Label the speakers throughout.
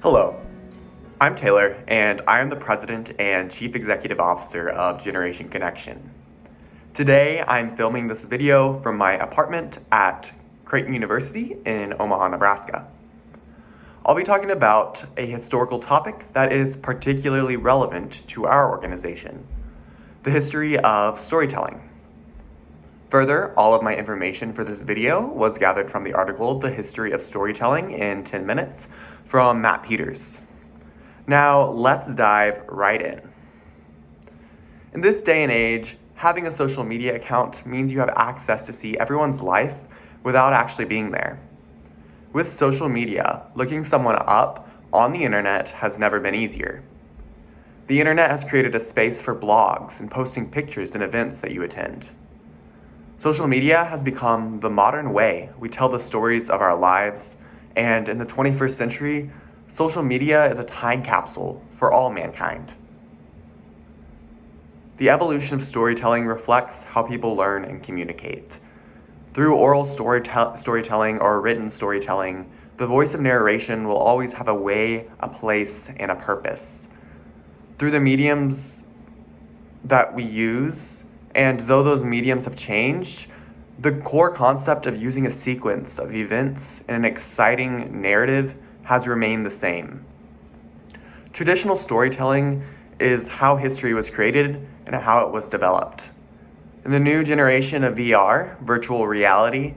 Speaker 1: Hello, I'm Taylor, and I am the President and Chief Executive Officer of Generation Connection. Today, I'm filming this video from my apartment at Creighton University in Omaha, Nebraska. I'll be talking about a historical topic that is particularly relevant to our organization, the history of storytelling. Further, all of my information for this video was gathered from the article, The History of Storytelling in 10 Minutes, from Matt Peters. Now, let's dive right in. In this day and age, having a social media account means you have access to see everyone's life without actually being there. With social media, looking someone up on the internet has never been easier. The internet has created a space for blogs and posting pictures and events that you attend. Social media has become the modern way we tell the stories of our lives, and in the 21st century, social media is a time capsule for all mankind. The evolution of storytelling reflects how people learn and communicate. Through oral storytelling or written storytelling, the voice of narration will always have a way, a place, and a purpose. Through the mediums that we use, and though those mediums have changed, the core concept of using a sequence of events in an exciting narrative has remained the same. Traditional storytelling is how history was created and how it was developed. In the new generation of VR, virtual reality,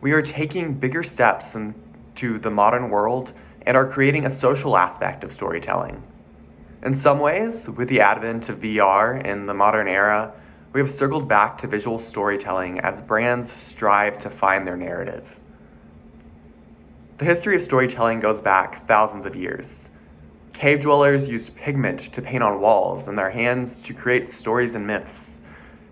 Speaker 1: we are taking bigger steps into the modern world and are creating a social aspect of storytelling. In some ways, with the advent of VR in the modern era, we have circled back to visual storytelling as brands strive to find their narrative. The history of storytelling goes back thousands of years. Cave dwellers used pigment to paint on walls and their hands to create stories and myths.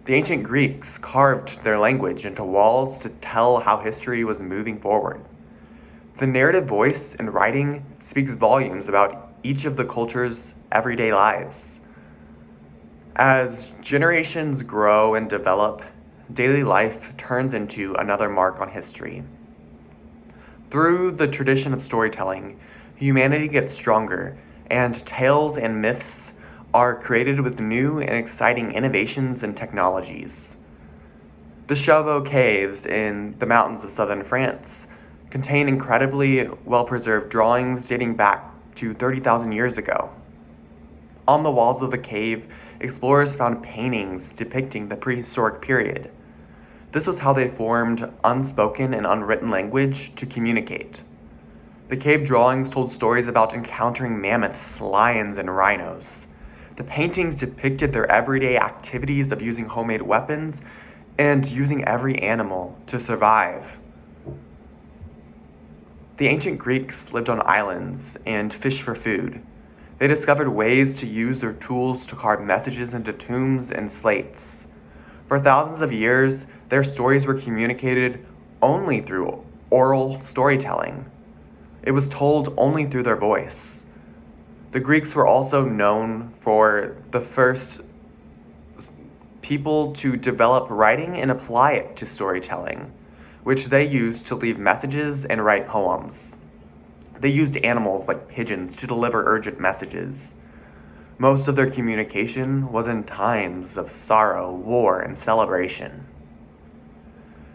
Speaker 1: The ancient Greeks carved their language into walls to tell how history was moving forward. The narrative voice in writing speaks volumes about each of the culture's everyday lives. As generations grow and develop, daily life turns into another mark on history. Through the tradition of storytelling, humanity gets stronger, and tales and myths are created with new and exciting innovations and technologies. The Chauvet caves in the mountains of southern France contain incredibly well-preserved drawings dating back to 30,000 years ago. On the walls of the cave, explorers found paintings depicting the prehistoric period. This was how they formed unspoken and unwritten language to communicate. The cave drawings told stories about encountering mammoths, lions, and rhinos. The paintings depicted their everyday activities of using homemade weapons and using every animal to survive. The ancient Greeks lived on islands and fished for food. They discovered ways to use their tools to carve messages into tombs and slates. For thousands of years, their stories were communicated only through oral storytelling. It was told only through their voice. The Greeks were also known for the first people to develop writing and apply it to storytelling, which they used to leave messages and write poems. They used animals like pigeons to deliver urgent messages. Most of their communication was in times of sorrow, war, and celebration.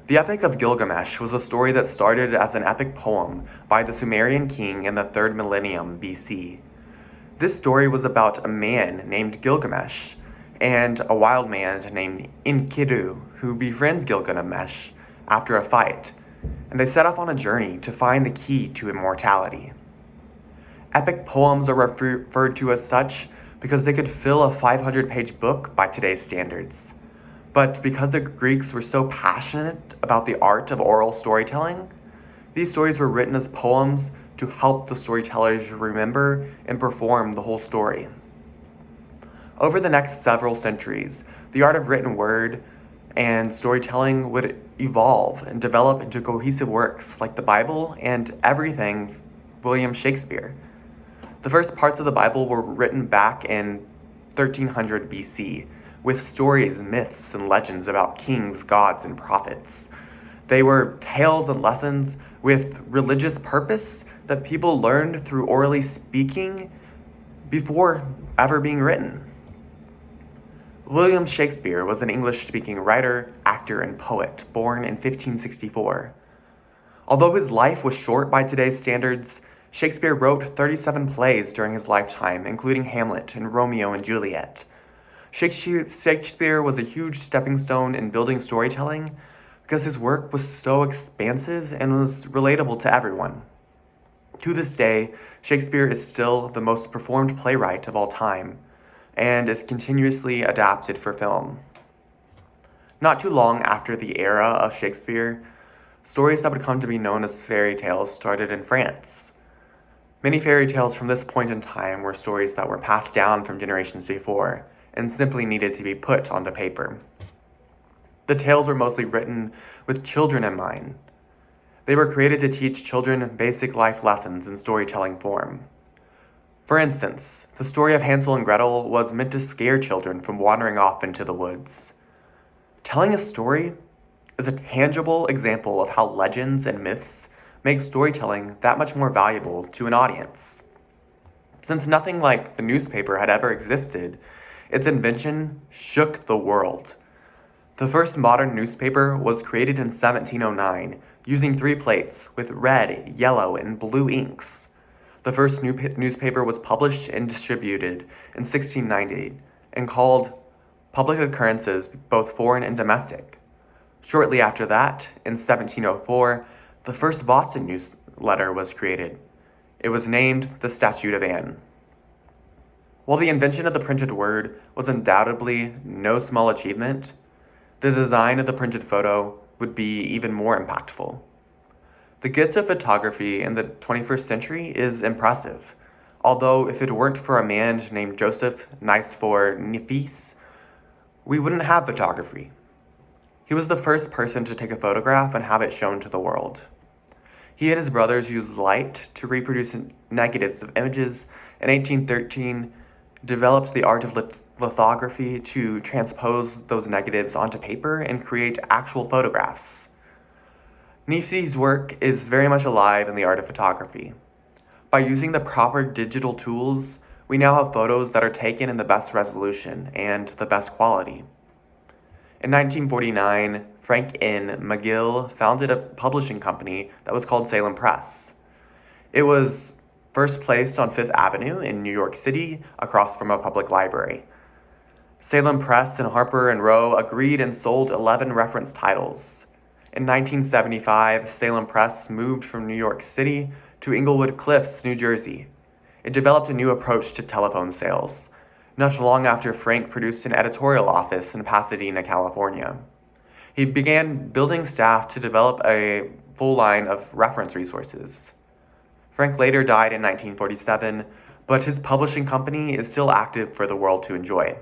Speaker 1: The Epic of Gilgamesh was a story that started as an epic poem by the Sumerian king in the 3rd millennium BC. This story was about a man named Gilgamesh and a wild man named Enkidu who befriends Gilgamesh after a fight, and they set off on a journey to find the key to immortality. Epic poems are referred to as such because they could fill a 500-page book by today's standards. But because the Greeks were so passionate about the art of oral storytelling, these stories were written as poems to help the storytellers remember and perform the whole story. Over the next several centuries, the art of written word and storytelling would evolve and develop into cohesive works like the Bible and everything William Shakespeare. The first parts of the Bible were written back in 1300 BC, with stories, myths, and legends about kings, gods, and prophets. They were tales and lessons with religious purpose that people learned through orally speaking before ever being written. William Shakespeare was an English-speaking writer, actor, and poet born in 1564. Although his life was short by today's standards, Shakespeare wrote 37 plays during his lifetime, including Hamlet and Romeo and Juliet. Shakespeare was a huge stepping stone in building storytelling because his work was so expansive and was relatable to everyone. To this day, Shakespeare is still the most performed playwright of all time and is continuously adapted for film. Not too long after the era of Shakespeare, stories that would come to be known as fairy tales started in France. Many fairy tales from this point in time were stories that were passed down from generations before and simply needed to be put onto paper. The tales were mostly written with children in mind. They were created to teach children basic life lessons in storytelling form. For instance, the story of Hansel and Gretel was meant to scare children from wandering off into the woods. Telling a story is a tangible example of how legends and myths make storytelling that much more valuable to an audience. Since nothing like the newspaper had ever existed, its invention shook the world. The first modern newspaper was created in 1709 using 3 plates with red, yellow, and blue inks. The first newspaper was published and distributed in 1690 and called Public Occurrences, both foreign and domestic. Shortly after that, in 1704, the first Boston newsletter was created. It was named the Statute of Anne. While the invention of the printed word was undoubtedly no small achievement, the design of the printed photo would be even more impactful. The gift of photography in the 21st century is impressive, although if it weren't for a man named Joseph Nicephore-Niépce, we wouldn't have photography. He was the first person to take a photograph and have it shown to the world. He and his brothers used light to reproduce negatives of images. In 1813, developed the art of lithography to transpose those negatives onto paper and create actual photographs. Niépce's work is very much alive in the art of photography. By using the proper digital tools, we now have photos that are taken in the best resolution and the best quality. In 1949, Frank N. McGill founded a publishing company that was called Salem Press. It was first placed on Fifth Avenue in New York City, across from a public library. Salem Press and Harper & Row agreed and sold 11 reference titles. In 1975, Salem Press moved from New York City to Englewood Cliffs, New Jersey. It developed a new approach to telephone sales. Not long after, Frank produced an editorial office in Pasadena, California. He began building staff to develop a full line of reference resources. Frank later died in 1947, but his publishing company is still active for the world to enjoy.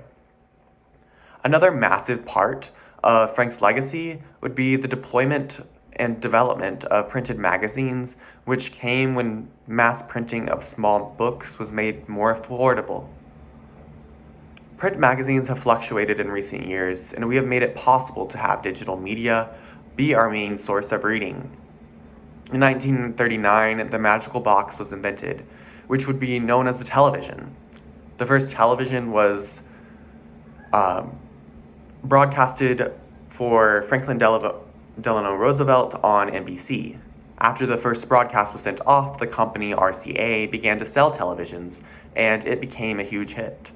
Speaker 1: Another massive part of Frank's legacy would be the deployment and development of printed magazines, which came when mass printing of small books was made more affordable. Print magazines have fluctuated in recent years, and we have made it possible to have digital media be our main source of reading. In 1939, the magical box was invented, which would be known as the television. The first television was broadcasted for Franklin Delano Roosevelt on NBC. After the first broadcast was sent off, the company RCA began to sell televisions, and it became a huge hit.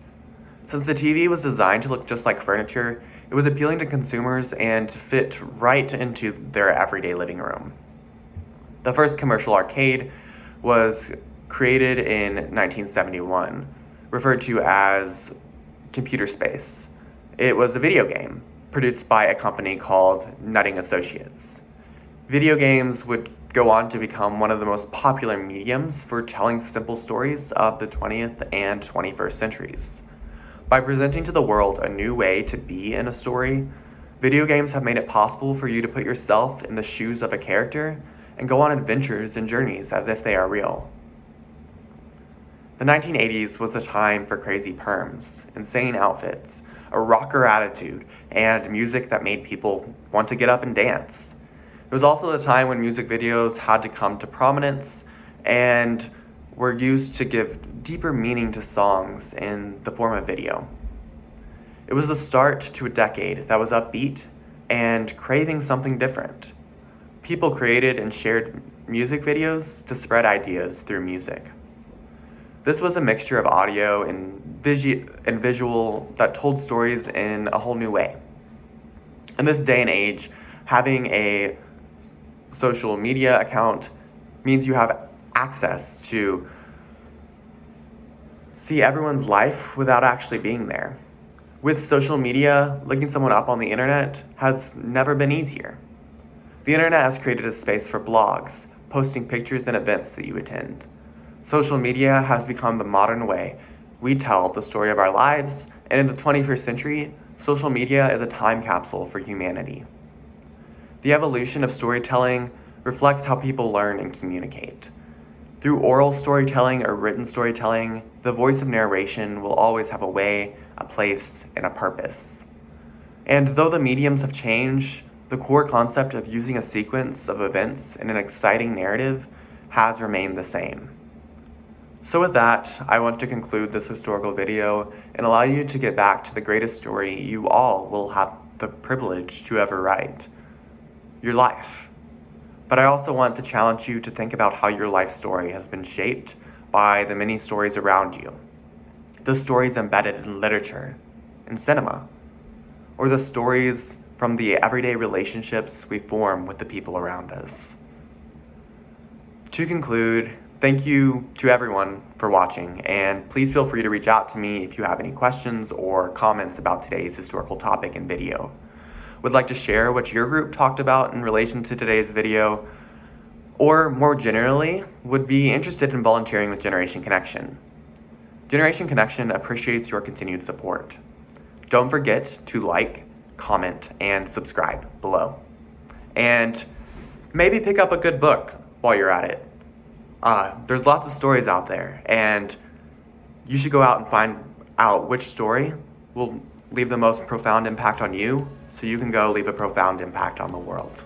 Speaker 1: Since the TV was designed to look just like furniture, it was appealing to consumers and fit right into their everyday living room. The first commercial arcade was created in 1971, referred to as Computer Space. It was a video game produced by a company called Nutting Associates. Video games would go on to become one of the most popular mediums for telling simple stories of the 20th and 21st centuries. By presenting to the world a new way to be in a story, video games have made it possible for you to put yourself in the shoes of a character and go on adventures and journeys as if they are real. The 1980s was the time for crazy perms, insane outfits, a rocker attitude, and music that made people want to get up and dance. It was also the time when music videos had to come to prominence and were used to give deeper meaning to songs in the form of video. It was the start to a decade that was upbeat and craving something different. People created and shared music videos to spread ideas through music. This was a mixture of audio and visual that told stories in a whole new way. In this day and age, having a social media account means you have access to see everyone's life without actually being there. With social media, looking someone up on the internet has never been easier. The internet has created a space for blogs, posting pictures and events that you attend. Social media has become the modern way we tell the story of our lives, and in the 21st century, social media is a time capsule for humanity. The evolution of storytelling reflects how people learn and communicate. Through oral storytelling or written storytelling, the voice of narration will always have a way, a place, and a purpose. And though the mediums have changed, the core concept of using a sequence of events in an exciting narrative has remained the same. So with that, I want to conclude this historical video and allow you to get back to the greatest story you all will have the privilege to ever write, your life. But I also want to challenge you to think about how your life story has been shaped by the many stories around you, the stories embedded in literature, in cinema, or the stories from the everyday relationships we form with the people around us. To conclude, thank you to everyone for watching, and please feel free to reach out to me if you have any questions or comments about today's historical topic and video. Would like to share what your group talked about in relation to today's video, or more generally, would be interested in volunteering with Generation Connection. Generation Connection appreciates your continued support. Don't forget to like, comment, and subscribe below. And maybe pick up a good book while you're at it. There's lots of stories out there, and you should go out and find out which story will leave the most profound impact on you, so you can go leave a profound impact on the world.